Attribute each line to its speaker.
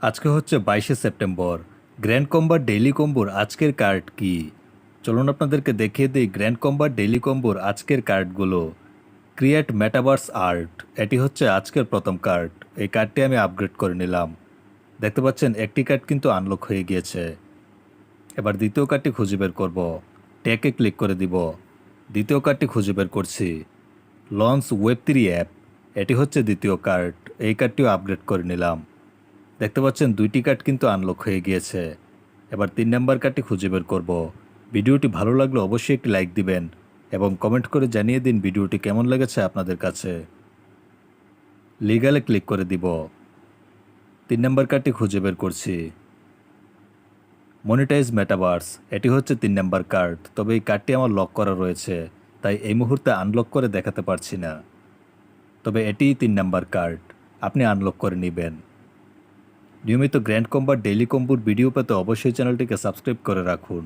Speaker 1: আজকে হচ্ছে 22শে September. Grand কম্বার daily কম্বোর আজকের কার্ড কি? চলুন আপনাদেরকে দেখিয়ে দিই গ্র্যান্ড কম্বার ডেইলি কম্বোর আজকের কার্ডগুলো। ক্রিয়েট মেটাভার্স আর্ট, এটি হচ্ছে আজকের প্রথম কার্ড। এই কার্ডটি আমি আপগ্রেড করে নিলাম। দেখতে পাচ্ছেন একটি কার্ড কিন্তু আনলক হয়ে গিয়েছে। এবার দ্বিতীয় কার্ডটি খুঁজে বের করব। ট্যাগে ক্লিক করে দিব। দ্বিতীয় কার্ডটি খুঁজে বের করছি। লঞ্চ ওয়েব 3 অ্যাপ, এটি হচ্ছে দ্বিতীয় কার্ড। এই কার্ডটিও আপগ্রেড করে নিলাম। দেখতে পাচ্ছেন দুইটি কার্ড কিন্তু আনলক হয়ে গিয়েছে। এবার 3 নাম্বার কার্ডটি খুঁজে বের করব। ভিডিওটি ভালো লাগলে অবশ্যই একটি লাইক দিবেন এবং কমেন্ট করে জানিয়ে দিন ভিডিওটি কেমন লেগেছে আপনাদের কাছে। লিগালে ক্লিক করে দিব। 3 নাম্বার কার্ডটি খুঁজে বের করছি। মনিটাইজ মেটাভার্স, এটি হচ্ছে 3 নাম্বার কার্ড, তবে এই কার্ডটি আমার লক করা রয়েছে, তাই এই মুহূর্তে আনলক করে দেখাতে পারছি না। তবে এটিই 3 নাম্বার কার্ড, আপনি আনলক করে নেবেন। নিয়মিত গ্র্যান্ড কম্বার ডেইলি কম্বোর ভিডিও পেতে অবশ্যই চ্যানেলটিকে সাবস্ক্রাইব করে রাখুন।